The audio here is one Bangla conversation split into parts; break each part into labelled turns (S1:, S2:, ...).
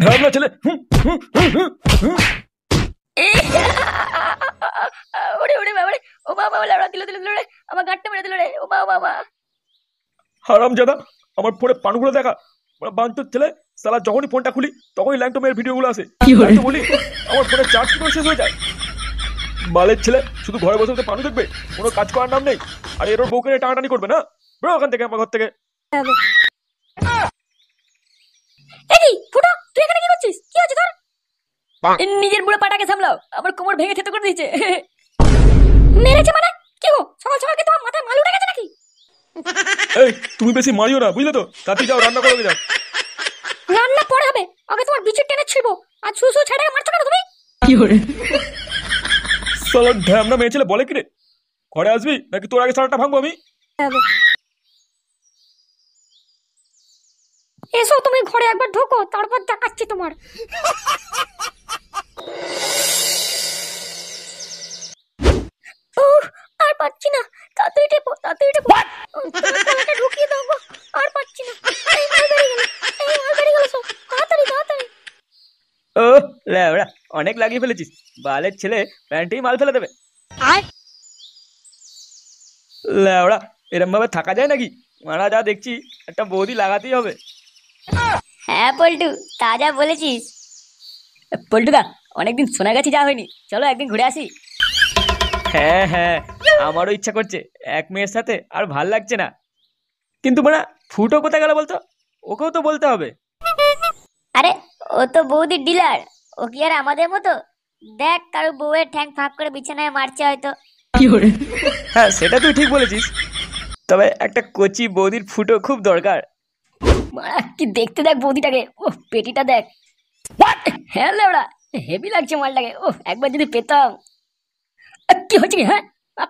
S1: ঢাবলা ছেলে।
S2: ওরে ওরে বাবা রে, ও বাবা লাউড়া দিল দিল দিল রে, আমার গাঁটটা মেরে দিল রে, ও বাবা বাবা।
S1: হারামজাদা, আমার ফোনে পানগুলো দেখা। বাঞ্চোত ছেলে, শালা যখনই ফোনটা খুলি তখনই ল্যাংটো মেয়ের ভিডিওগুলো আসে। আমি তো বলি আমার ফোনে চার্জ কি করে শেষ হয়ে যায়। বালের ছেলে, শুধু ঘরে বসে বসে পানু দেখবে, কোনো কাজ করার নাম নেই। আর এর ওর বউকে নিয়ে টানাটানি করবে না। বেরো ওখান থেকে, আমার ঘর থেকে।
S2: এই ফুটো, তুই এখানে কি করছিস? কি হচ্ছে তোর? নিজের বুড়ো পাটাকে সামলাও, আমার কোমর ভেঙে থেতো করে দিয়েছে। মেরেছে মানে? কি গো, সকাল সকাল কি তোমার মাথায় মাল উঠে গেছে নাকি?
S1: এই তুমি বেশি মারিও না, বুঝলে তো? তাতে যাও, রান্না করে যাও।
S2: রান্না পরে হবে, আগে তোমার বিচের টেনে ছিড়বো। আর সুসু ছেড়ে মারছো কেন তুমি?
S1: কি করে শালা ঢ্যামনা মেয়ে ছেলে বলে কি রে? ঘরে আসবি নাকি তোর আগে সারাটা ভাঙবো আমি?
S2: এসো, তুমি ঘরে একবার ঢোকো, তারপর দেখাচ্ছি তোমার। আর পাচ্ছি না, তাড়াতাড়ি টেপো, তাড়াতাড়ি টেপো। গলাটা ঢুকিয়ে দাও গো, আর পাচ্ছি না। এই মাল বেরিয়ে গেল, এই মাল বেরিয়ে গেল সব। তাড়াতাড়ি তাড়াতাড়ি।
S1: ও ল্যাবড়া, অনেক লাগিয়ে ফেলেছিস। বালের ছেলে প্যান্টেই মাল ফেলে দেবে।
S2: আর
S1: ল্যাবড়া, এরম ভাবে থাকা যায় নাকি? মারা যা দেখছি, একটা বৌদি লাগাতেই হবে।
S2: হ্যাঁ পল্টু, তাজা বলেছিস। পল্টুদা, অনেকদিন সোনাগাছি যাওয়া হয়নি, চলো একদিন ঘুরে আসি।
S1: হ্যাঁ হ্যাঁ, আমারও ইচ্ছা করছে। এক মেয়ের সাথে আর ভাল লাগছে না। কিন্তু মানে ফুটো কোথায় গেল বলতো? ওকেও তো বলতে হবে।
S2: আরে ও তো বৌদির ডিলার, ও কি আর আমাদের মতো? দেখ, কারো বউয়ের ঠ্যাং ফাঁক করে বিছানায় মারছে হয়তো।
S1: হ্যাঁ, সেটা তুই ঠিক বলেছিস। তবে একটা কচি বৌদির ফুটো খুব দরকার।
S2: মারা কি দেখতে, দেখ বৌদিটাকে, ও পেটিটা দেখ। হ্যাঁ লেওড়া, হেভি লাগছে মালটাকে। ও একবার যদি পেতাম। কি হচ্ছে কি? হ্যাঁ,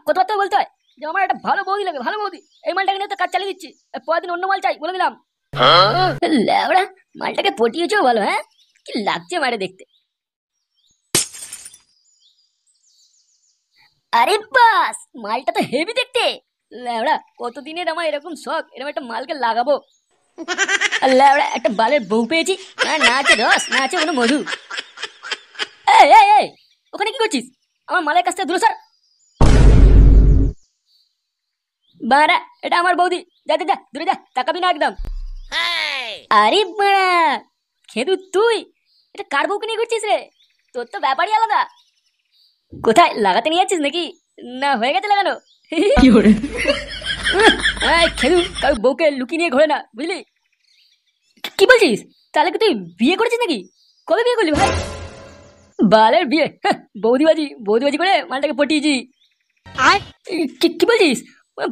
S2: কথাবার্তা বলতে হয় যে আমার একটা ভালো বৌদি লাগে, ভালো বৌদি। এই মালটাকে নিয়ে তো কাজ চালিয়ে দিচ্ছি, পরের দিন অন্য মাল চাই বলে দিলাম। লেওড়া, মালটাকে পটিয়েছেও ভালো। হ্যাঁ, কি লাগছে মারে দেখতে। আরে বাস, মালটা তো হেভি দেখতে। লেওড়া, কতদিনের আমার এরকম শখ, এরকম একটা মালকে লাগাবো। লেওড়া, একটা বালের বউ পেয়েছি, না আছে রস, না আছে কোনো মধু। এই এই এই, ওখানে কি করছিস? আমার মালের কাছ থেকে দূরে সর। বাড়া, এটা আমার বৌদি, যা যা যা, দূরে যা, তাকাবি না একদম। আরে বাড়া, খেদু তুই এটা কার বউকে নিয়ে ঘুরছিস রে? তোর তো ব্যাপারই আলাদা। কোথায় লাগাতে নিয়ে যাচ্ছিস নাকি? না হয়ে গেছে লাগানো? খেদু কার বউকে লুকিয়ে নিয়ে ঘোরে না, বুঝলি? কি বলছিস? তাহলে কি তুই বিয়ে করেছিস নাকি? কবে বিয়ে করলি ভাই? বালের বিয়ে, বৌদিবাজি বৌদিবাজি করে মালটাকে পটিয়েছি। আর কি বলছিস?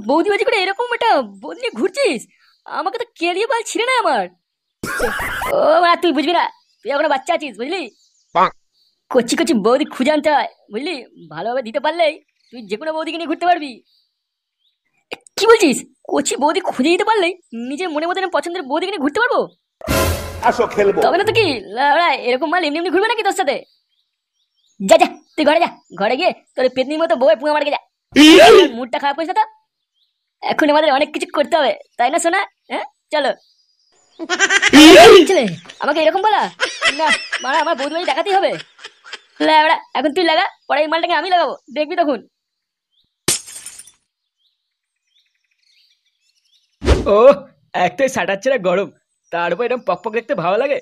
S2: বৌদিবাজি করে এরকম একটা বৌদি নিয়ে ঘুরছিস? আমাকে তো কেড়িয়ে বাল ছিঁড়ে না আমার। ও মা, তুই বুঝবি না, তুই এখনো বাচ্চা আছিস, বুঝলি? কচি কচি বৌদি খুঁজে আনতে হয়, বুঝলি? ভালোভাবে দিতে পারলেই তুই যে কোনো বৌদিকে নিয়ে ঘুরতে পারবি। কি বলছিস? কচি বৌদি খুঁজে দিতে পারলেই নিজের মনে মতো পছন্দের বৌদিকে নিয়ে ঘুরতে পারবো?
S3: আসো খেলবো।
S2: তবে না তো কি এরকম মাল এমনি এমনি ঘুরবে নাকি তোর সাথে? যা যা, তুই ঘরে যা, ঘরে গিয়ে তোর পেতনির মতো বউয়ের পুঙা মারকে যা। মুডটা খারাপ হয়েছে তো, এখন আমাদের অনেক কিছু করতে হবে, তাই না সোনা? হ্যাঁ চলো। ছেলে আমাকে এরকম বলা না, মারা আমার বৌদি বাড়ি দেখাতেই হবে। এখন তুই লাগা, পরে এই মালটাকে আমি লাগাবো, দেখবি তখন।
S1: ও, একটাই শাটার ছেড়ে গরম, তার উপর এরকম পকপক দেখতে ভালো লাগে।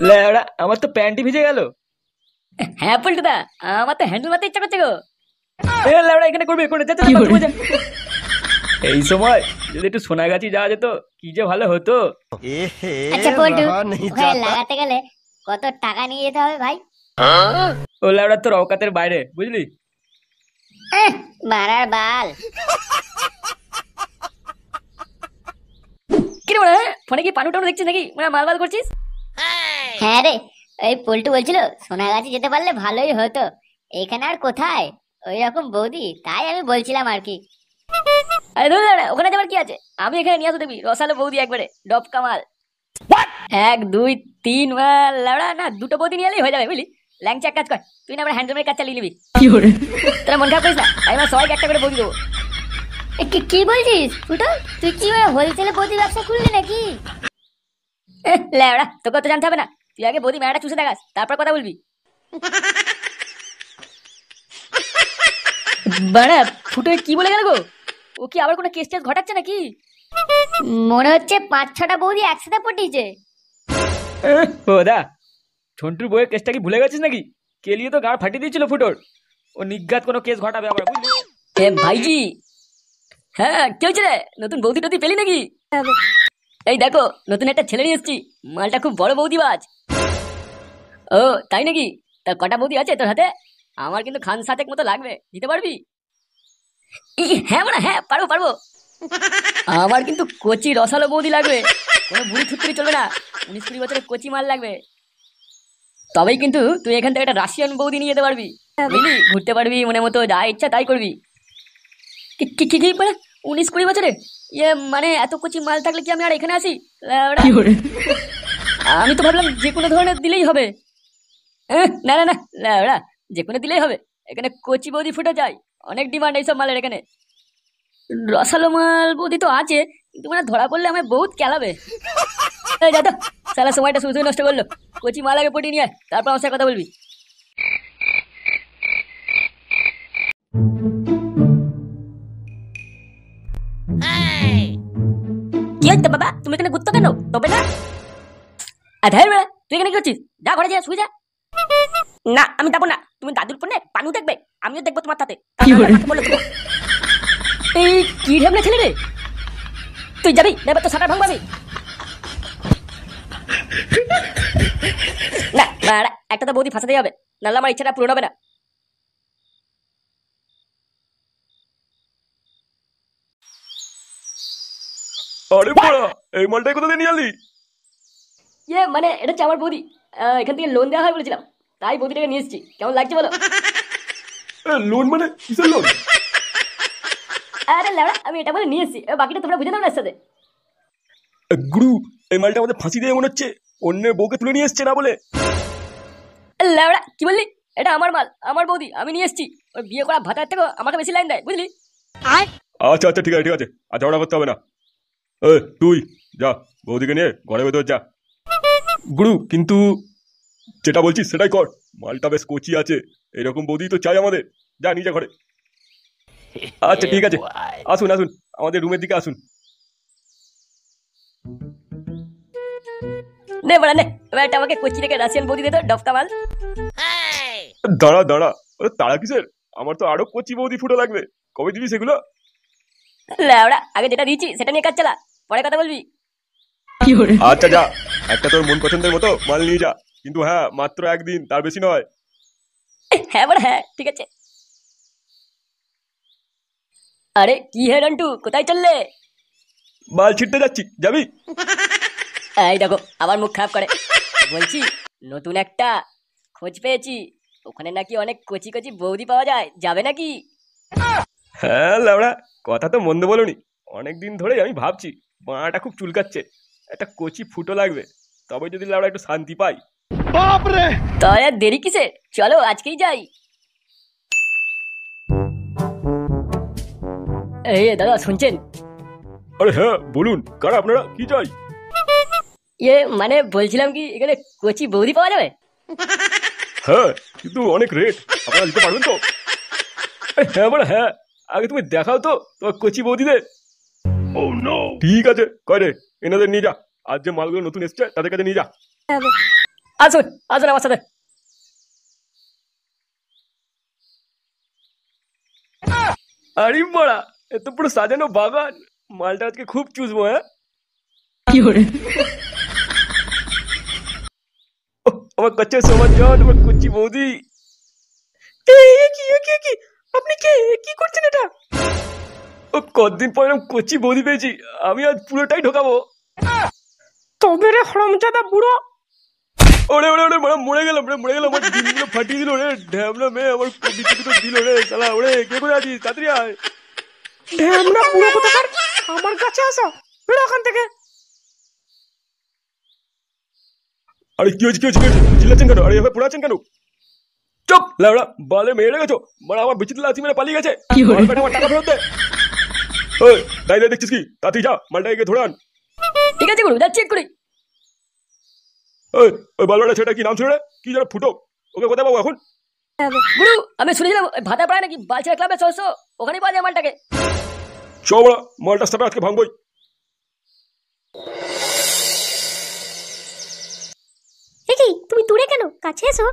S1: ল্যাবড়া, আমার তো প্যান্টই ভিজে গেল।
S2: হ্যাঁ পল্টুদা, আমার তো হ্যান্ডেল মারতে ইচ্ছা করছে গো।
S1: ল্যাবড়া, এখানে করবে করে যা। এই সময় যদি একটু সোনাগাছি যাওয়া যেত, কি যে ভালো হতো।
S4: আচ্ছা পল্টু, ওখানে লাগাতে গেলে কত টাকা নিয়ে যেতে হবে ভাই?
S1: ও ল্যাবড়া, তোর অকাতের বাইরে, বুঝলি?
S4: মারার বাল।
S2: কিরে বলে, ফোনে কি পানু টানু দেখছিস নাকি? মাল মাল করছিস?
S4: হ্যাঁ রে, ওই পল্টু বলছিল সোনাগাছি যেতে পারলে ভালোই হতো। এখানে আর কোথায় ওই রকম বৌদি, তাই আমি বলছিলাম আর কি।
S2: আরে ধর, ওখানে যাবার কি আছে? আমি এখানে নিয়ে আসো, দেখবি রসালো বৌদি একবারে ডব কামাল। 1 2 3 মাল লাউড়া, না দুটো বৌদি নিয়ে এলেই হয়ে যাবে, বুঝলি? ল্যাংচা এক কাজ কর, তুই না আমার হ্যান্ডলুমের কাজ চালিয়ে নিবি। তোরা মন খারাপ করিস না, আমি আমার সবাইকে একটা করে বৌদি দেবো।
S4: কি বলছিস ফুটো? তুই কি হোলসেলে বৌদি ব্যবসা খুললি নাকি?
S2: লাউড়া, তোকে তো জানতে হবে না, তুই আগে বৌদি মেলাটা চুষে দেখাস, তারপর কথা বলবি। বাড়া ফুটো কি বলে গেল গো? ও কি আবার কোনো কেস টেস ঘটাচ্ছে নাকি?
S4: মনে হচ্ছে 5-6টা বৌদি একসাথে পটিয়েছে।
S1: ও দা, ঝন্টুর বইয়ের কেসটা কি ভুলে গেছিস নাকি? কেলিয়ে তো গাড় ফাটিয়ে দিয়েছিল ফুটোর। ও নিজ্ঞাত কোনো কেস ঘটাবে আবার, বুঝলি?
S2: এ ভাইজি, হ্যাঁ কি হয়েছে রে? নতুন বৌদি টদি পেলি নাকি? এই দেখো নতুন একটা ছেলে নিয়ে এসেছি, মালটা খুব বড় বৌদিবাজ। ও তাই নাকি? তা কটা বৌদি আছে তোর হাতে? আমার কিন্তু খান সাতেক মতো লাগবে, দিতে পারবি? হ্যাঁ মানে হ্যাঁ, পারবো পারবো। আমার কিন্তু কচি রসালো বৌদি লাগবে, কোনো বুড়ি থুতরি চলবে না। 19-20 বছরের কচি মাল লাগবে, তবেই কিন্তু তুই এখান থেকে একটা রাশিয়ান বৌদি নিয়ে যেতে পারবি, বুঝলি? ঘুরতে পারবি মনে মতো, যা ইচ্ছা তাই করবি। কি কি কি মানে 19-20 বছরে? ইয়ে মানে এত কচি মাল থাকলে কি আমি আর এখানে আসি? আমি তো ভাবলাম যে কোনো ধরনের দিলেই হবে। না না না, ওরা যে কোনো দিলেই হবে। এখানে কচি বৌদি ফুটে যায়, অনেক ডিমান্ড এইসব মালের এখানে। রসালো মাল বৌদি তো আছে, কিন্তু মানে ধরা পড়লে আমায় বহুত কেলাবে। যা তো, সারা সময়টা শুধু নষ্ট করলো। কচি মাল আগে পটিয়ে নিয়ে আয়, তারপর আমার সাথে কথা বলবি। কি হচ্ছে বাবা, তুমি এখানে ঘুরতো কেন? তবে না তুই এখানে কি করছিস? যা ঘরে যা, শুয়ে যা। না আমি যাবো না, তুমি দাদুর ফোনে পানু দেখবে, আমিও দেখবো তোমার সাথে। এই কি ঢেমনা ছেলে রে, তুই যাবি এবার তো সাটা ভাঙবাবি। না না, একটা তো বৌদি ফাঁসাতেই হবে, নাহলে আমার ইচ্ছাটা পূরণ হবে না।
S1: আরে বড়া, এই মালটাই কোথা দিয়ে নিয়ে আনলি?
S2: ইয়ে মানে এটা হচ্ছে আমার বৌদি, এখান থেকে লোন দেওয়া হয় বলেছিলাম, তাই বৌদিটাকে নিয়ে এসেছি। কেমন লাগছে বলো?
S1: লোন মানে কিসের লোন?
S2: আরে লেবড়া, আমি এটা বলে নিয়ে এসেছি, বাকিটা তোমরা বুঝে নাও না এর সাথে।
S1: গুরু, এই মালটা আমাদের ফাঁসি দিয়ে মনে হচ্ছে অন্যের বউকে তুলে নিয়ে এসছে না বলে।
S2: লেবড়া কি বললি? এটা আমার মাল, আমার বৌদি, আমি নিয়ে এসেছি। ওই বিয়ে করা ভাতার থেকে আমাকে বেশি লাইন দেয়, বুঝলি?
S1: আচ্ছা আচ্ছা, ঠিক আছে ঠিক আছে, আর ঝগড়া করতে হবে না। তুই যা, বৌদিকে নিয়ে ঘরে ভেতর যা। গুরু কিন্তু যেটা বলছিস সেটাই কর, মালটা বেশ কচি আছে, এরকম বৌদি তো চাই আমাদের। যা নিজে ঘরে। আচ্ছা ঠিক আছে, আসুন আসুন, আমাদের রুমের দিকে আসুন।
S2: নে বড়া নে, এবার একটা আমাকে কোচি থেকে রাশিয়ান বৌদি দে তো, ডফকা মাল।
S1: দাঁড়া দাঁড়া, তারা কিসের? আমার তো আরো কচি বৌদি ফুটো লাগবে, কবে দিবি সেগুলো?
S2: লেবড়া আগে যেটা দিয়েছি সেটা নিয়ে কাজ চালা, পরে কথা বলবি।
S1: আচ্ছা যা, একটা তোর মন পছন্দের মতো মাল নিয়ে যা, কিন্তু হ্যাঁ মাত্র একদিন, তার বেশি নয়।
S2: হ্যাঁ বড়া হ্যাঁ, ঠিক আছে। আরে কি হে রন্টু, কোথায় চললে?
S1: মাল ছিটতে যাচ্ছি, যাবি?
S2: এই দেখো আবার মুখ খারাপ করে। বলছি নতুন একটা খোঁজ পেয়েছি, ওখানে নাকি অনেক কচি কচি বৌদি পাওয়া যায়, যাবে নাকি?
S1: হ্যাঁ লাউড়া, কথা তো মন্দ বলনি। অনেকদিন ধরেই আমি ভাবছি মাটা খুব চুলকাচ্ছে, একটা কচি ফুটো লাগবে, তবে যদি লাউড়া একটু শান্তি পাই।
S2: তাই আর দেরি কিসে, চলো আজকেই যাই। এই দাদা শুনছেন?
S1: আরে হ্যাঁ বলুন, কারা আপনারা, কি চাই?
S2: ইয়ে মানে বলছিলাম কি এখানে কচি বৌদি পাওয়া যাবে?
S1: হ্যাঁ কিন্তু অনেক রেট, আপনারা দিতে পারবেন তো? হ্যাঁ বলে হ্যাঁ, আগে তুমি দেখাও তো তোমার কচি বৌদিদের। ঠিক আছে, কয় রে, এনাদের নিয়ে যা, আজ যে মালগুলো নতুন এসছে তাদের কাছে নিয়ে যা।
S2: আসুন আসুন আমার সাথে।
S1: আরে বড়া, এত পুরো সাজানো বাগান, মালটা আজকে খুব চুষবো। হ্যাঁ আমার কাছে সমাজ জন, আমার কচি বৌদি। আপনি কে, কি করছেন এটা? ও কতদিন পর কচি বৌদি পেয়েছি, আমি আজ পুরোটাই ঢোকাবো। তবে রে হরমজাদা বুড়ো, ওরে ওরে ওরে মরে গেলাম রে, মরে গেলাম, আমার ডিমগুলো ফাটিয়ে দিল রে, ঢ্যামনা মেয়ে আমার বিচিত্র দিল রে শালা। ওরে কে করে আছিস, তাড়াতাড়ি আয়। ঢ্যামনা বুড়ো কোথাকার, আমার কাছে আসো, বেরো ওখান থেকে। আরে কি হয়েছে, কি হয়েছে, কি হয়েছে, চিল্লাচ্ছেন কেন? আরে এভাবে পড়াচ্ছেন কেন? চুপ লাউড়া, বালে মেরে গেছো, মানে আমার বিচিত্র লাচি মেরে পালিয়ে গেছে। আমার টাকা ফেরত দে। ওই দাঁড়িয়ে দেখছিস কি, তাড়াতাড়ি যা, মালটা এগিয়ে ধরে আন।
S2: ঠিক আছে গুরু, যাচ্ছি এক্ষুনি।
S1: ওই ওই বালবাটা ছেলেটা কি নাম ছিল রে? কি যেন ফুটো, ওকে কোথায় পাবো এখন?
S2: গুরু আমি শুনেছিলাম ভাতা পাড়ায় নাকি বালছেড়া ক্লাবে 600, ওখানেই পাওয়া যায় মালটাকে।
S1: চ বড়া, মালটা সাথে আজকে ভাঙবই।
S2: দেখি তুমি দূরে কেন, কাছে এসো।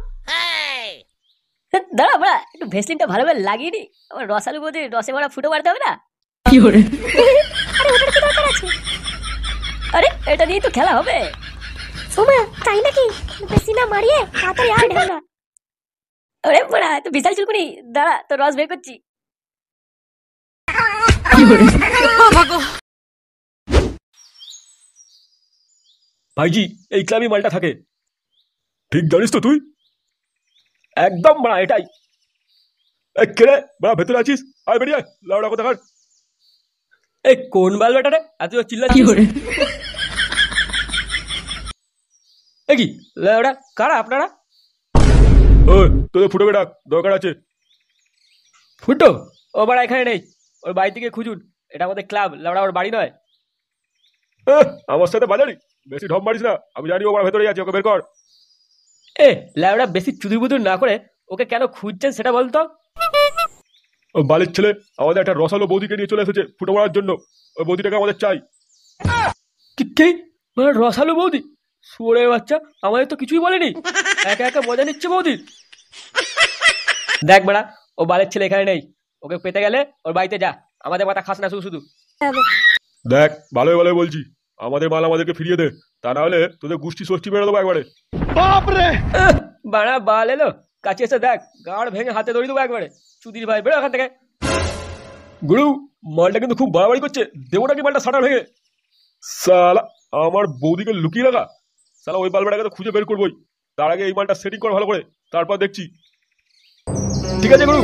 S2: দাঁড়া বড়া, একটু ভেসলিনটা ভালো করে লাগিয়ে নি, আমার রসালু বৌদি রসে ভরা ফুটো মারতে হবে না? আরে ওটার কি দরকার আছে? আরে এটা দিয়ে তো খেলা হবে। সোমা তাই নাকি? বেশি না মারিয়ে তাড়াতাড়ি আয় ঢালা। আরে বড়া তো বিশাল চুলকুনি, দাঁড়া তো রস বের করছি।
S1: ভাইজি এই ক্লাবই মালটা থাকে। ঠিক জানিস তো তুই? একদম বড়া এটাই। এই কে রে বড়া, ভেতরে আছিস? আয় বেরিয়ে আয়, লাউডা কথা কার। এই কোন বালবাটা রে এত চিল্লাচ্ছিস? এই কি লাউডা কারা আপনারা? ওই তোদের ফুটো বেটা দরকার আছে। ফুটো ও বাড়া এখানে নেই, ওর বাড়ি থেকে খুঁজুন। এটা আমাদের ক্লাব, লাউডা ওর বাড়ি নয়। আমার সাথে বাজারি বেশি ঢপ মারিস না, আমি জানি ও বাড়া ভেতরে আছে, ওকে বের কর। এ লাউডা বেশি চুদুর বুদুর না করে ওকে কেন খুঁজছেন সেটা বলতো। ও বালির ছেলে আমাদের একটা রসালো বৌদিকে নিয়ে চলে এসেছে ফুটো মারার জন্য, ওই বৌদিটাকে আমাদের চাই। কি রসালো বৌদি? শুয়োরের বাচ্চা, আমাদের তো কিছুই বলেনি, একা একা মজা নিচ্ছে বৌদির। দেখ বেড়া, ও বালের ছেলে এখানে নেই, ওকে পেতে গেলে ওর বাড়িতে যা, আমাদের মাথা খাস না শুধু শুধু। দেখ ভালোই ভালোই বলছি, আমাদের মাল আমাদেরকে ফিরিয়ে দে, তা না হলে তোদের গুষ্টি ষষ্ঠী মেরে দেবো একবারে। বাড়া বাল এলো, কাছে এসে দেখ, গাড় ভেঙে হাতে ধরে দেবো একবারে। চুদির ভাই বেরো এখান থেকে। গুরু মালটা কিন্তু খুব বাড়াবাড়ি করছে, দেবো নাকি মালটা সাটার ভেঙে? সালা আমার বৌদিকে লুকিয়ে রাখা, সালা ওই বালবাটাকে তো খুঁজে বের করবোই, তার আগে এই মালটা সেটিং কর ভালো করে, তারপর দেখছি। ঠিক আছে গুরু।